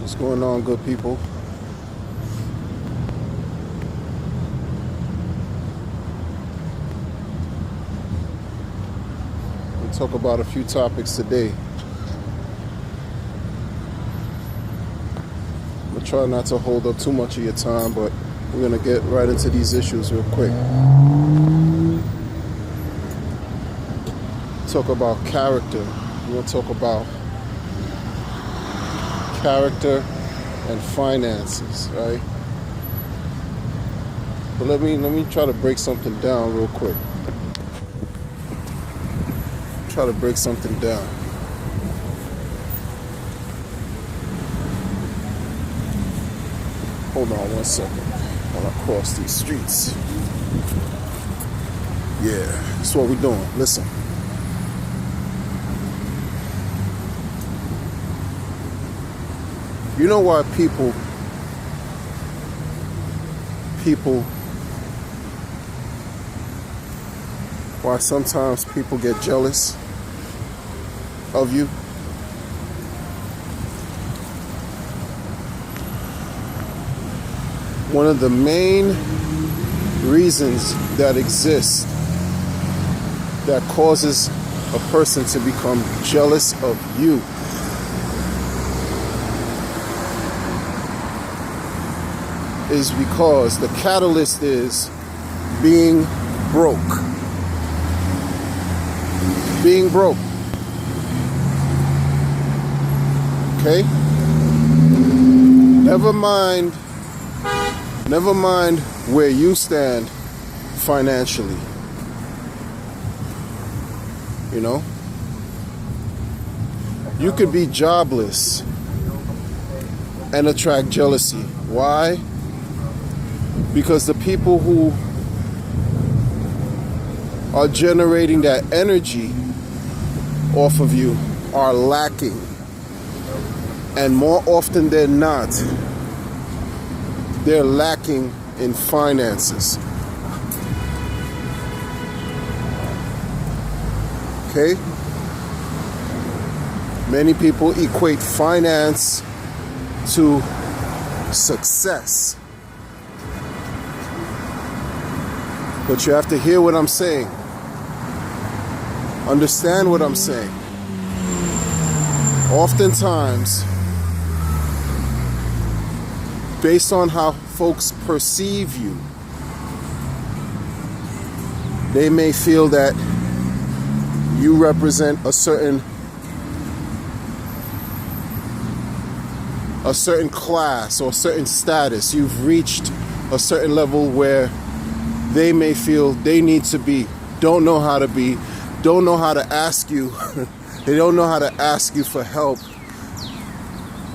What's going on, good people? We'll talk about a few topics today. I'm gonna try not to hold up too much of your time, but we're gonna get right into these issues real quick. Talk about character. We're gonna talk about character and finances, right? But let me try to break something down real quick. Try to break something down. Hold on one second while I cross these streets. Yeah, that's what we're doing. Listen. You know why people why sometimes people get jealous of you? One of the main reasons that exists that causes a person to become jealous of you is because the catalyst is being broke. Being broke. Okay? Never mind where you stand financially. You know? You could be jobless and attract jealousy. Why? Because the people who are generating that energy off of you are lacking. And more often than not, they're lacking in finances. Okay? Many people equate finance to success. But you have to hear what I'm saying. Understand what I'm saying. Oftentimes, based on how folks perceive you, they may feel that you represent a certain class or certain status. You've reached a certain level where they may feel they need to be, don't know how to be, don't know how to ask you. They don't know how to ask you for help.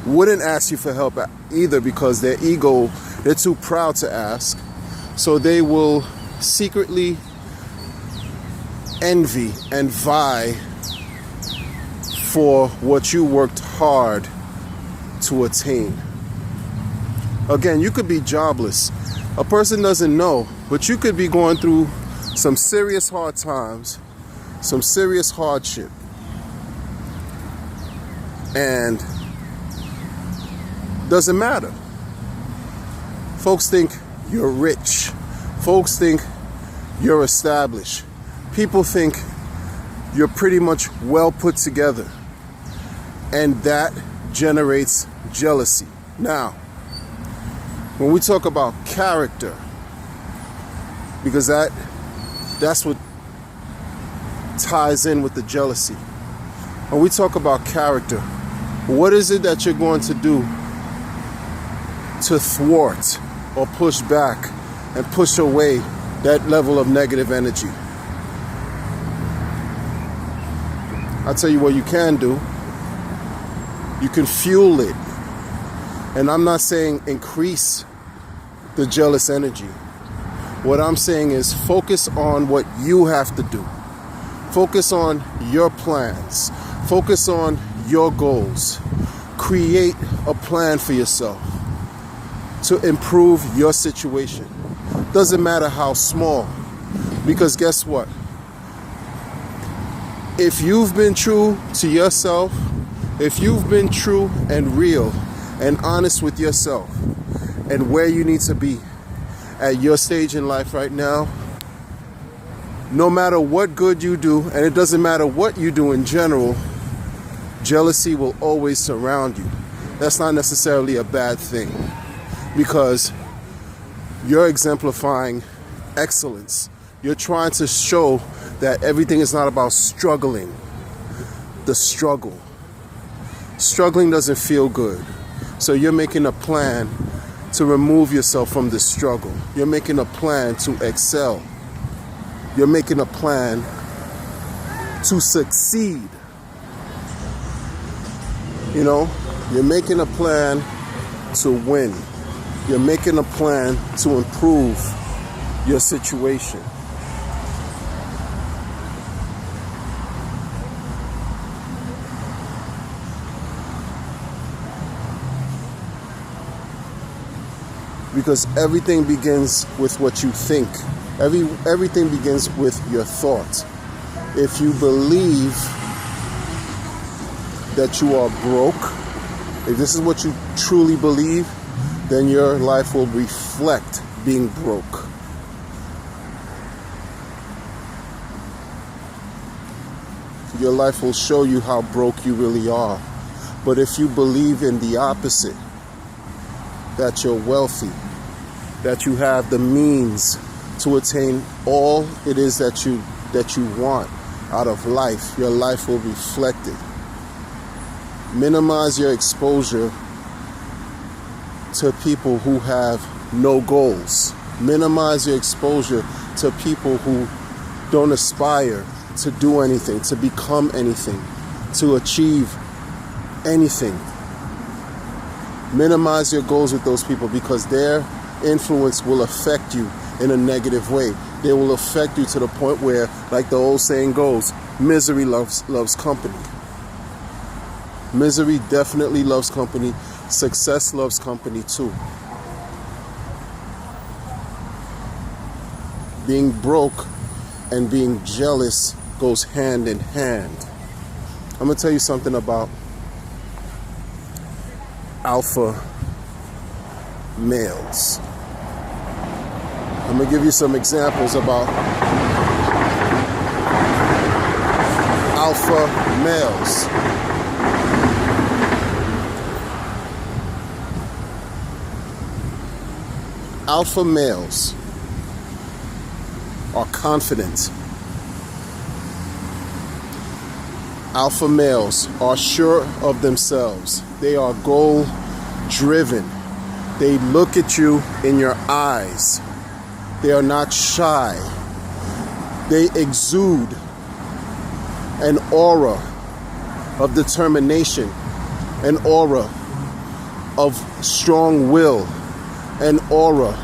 Wouldn't ask you for help either because their ego, they're too proud to ask. So they will secretly envy and vie for what you worked hard to attain. Again, you could be jobless. A person doesn't know, but you could be going through some serious hard times, some serious hardship. And doesn't matter. Folks think you're rich. Folks think you're established. People think you're pretty much well put together. And that generates jealousy. Now, when we talk about character, because that's what ties in with the jealousy. When we talk about character, what is it that you're going to do to thwart or push back and push away that level of negative energy? I'll tell you what you can do. You can fuel it. And I'm not saying increase the jealous energy. What I'm saying is focus on what you have to do. Focus on your plans. Focus on your goals. Create a plan for yourself to improve your situation. Doesn't matter how small. Because guess what? If you've been true to yourself, if you've been true and real, and honest with yourself and where you need to be at your stage in life right now, no matter what good you do, and it doesn't matter what you do in general, jealousy will always surround you. That's not necessarily a bad thing, because you're exemplifying excellence. You're trying to show that everything is not about struggling. The struggle. Struggling doesn't feel good. So you're making a plan to remove yourself from the struggle. You're making a plan to excel. You're making a plan to succeed. You know, you're making a plan to win. You're making a plan to improve your situation. Because everything begins with what you think. Everything begins with your thoughts. If you believe that you are broke, if this is what you truly believe, then your life will reflect being broke. Your life will show you how broke you really are. But if you believe in the opposite, that you're wealthy, that you have the means to attain all it is that you want out of life, your life will reflect it. Minimize your exposure to people who have no goals. Minimize your exposure to people who don't aspire to do anything, to become anything, to achieve anything. Minimize your goals with those people, because their influence will affect you in a negative way. They will affect you to the point where, like the old saying goes, misery loves company. Misery definitely loves company. Success loves company too. Being broke and being jealous goes hand in hand. I'm going to tell you something about alpha males. I'm going to give you some examples about alpha males. Alpha males are confident. Alpha males are sure of themselves. They are goal driven. They look at you in your eyes. They are not shy. They exude an aura of determination, an aura of strong will, an aura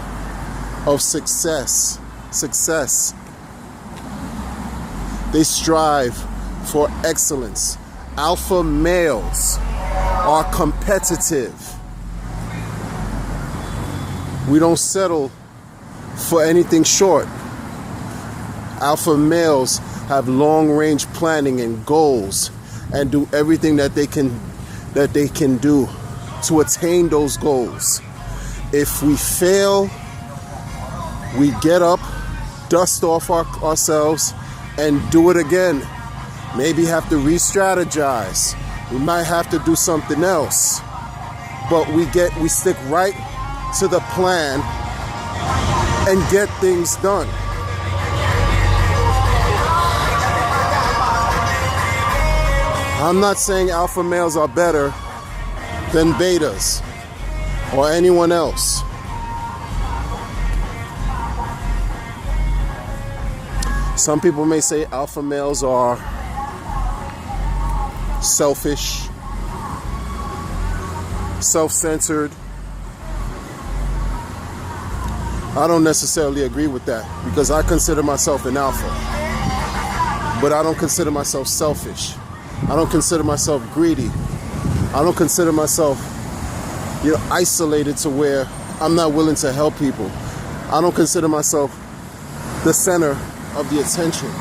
of success. They strive for excellence. Alpha males are competitive. We don't settle for anything short. Alpha males have long-range planning and goals and do everything that they can do to attain those goals. If we fail, we get up, dust off ourselves, and do it again. Maybe have to re-strategize. We might have to do something else. But we stick right to the plan and get things done. I'm not saying alpha males are better than betas or anyone else. Some people may say alpha males are selfish, self-centered. I don't necessarily agree with that, because I consider myself an alpha. But I don't consider myself selfish. I don't consider myself greedy. I don't consider myself, isolated to where I'm not willing to help people. I don't consider myself the center of the attention,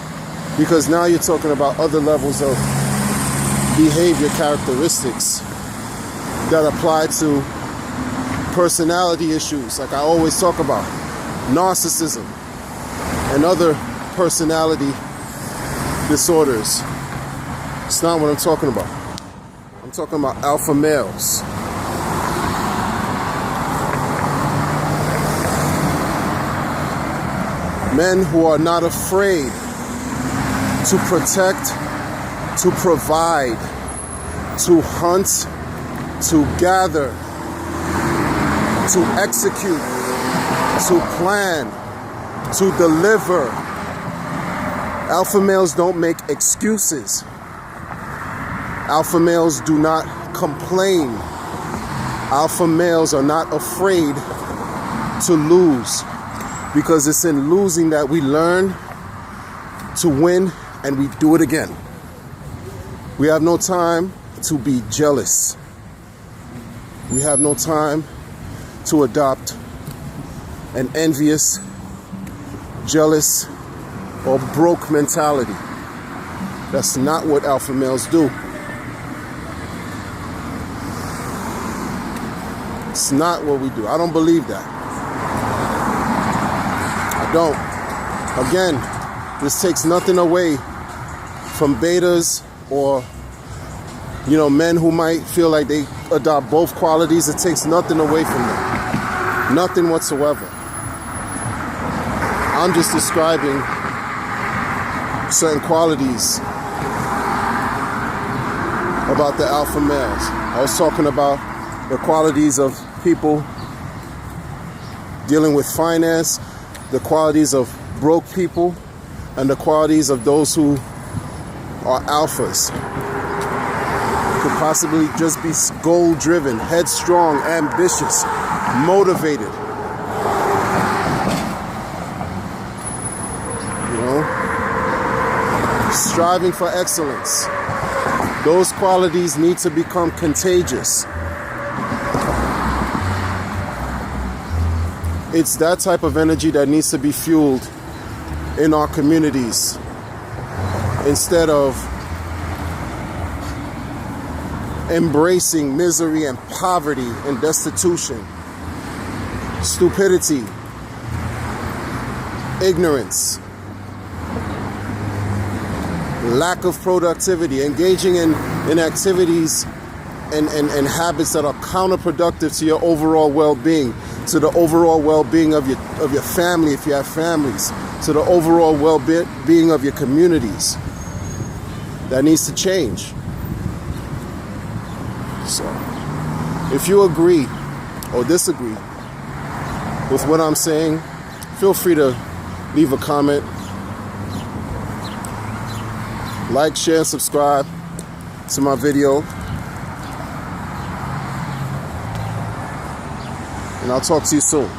because now you're talking about other levels of behavior characteristics that apply to personality issues, like I always talk about, narcissism and other personality disorders. It's not what I'm talking about. I'm talking about alpha males. Men who are not afraid to protect, to provide, to hunt, to gather, to execute, to plan, to deliver. Alpha males don't make excuses. Alpha males do not complain. Alpha males are not afraid to lose, because it's in losing that we learn to win and we do it again. We have no time to be jealous. We have no time to adopt an envious, jealous, or broke mentality. That's not what alpha males do. It's not what we do. I don't believe that. I don't. Again, this takes nothing away from betas or, men who might feel like they adopt both qualities. It takes nothing away from them. Nothing whatsoever. I'm just describing certain qualities about the alpha males. I was talking about the qualities of people dealing with finance, the qualities of broke people, and the qualities of those who are alphas. Could possibly just be goal-driven, headstrong, ambitious, motivated. Striving for excellence. Those qualities need to become contagious. It's that type of energy that needs to be fueled in our communities, instead of embracing misery and poverty and destitution, stupidity, ignorance, lack of productivity, engaging in activities and habits that are counterproductive to your overall well-being, to the overall well-being of your family if you have families, to the overall well-being of your communities. That needs to change. So, if you agree or disagree with what I'm saying, feel free to leave a comment. Like, share, and subscribe to my video. And I'll talk to you soon.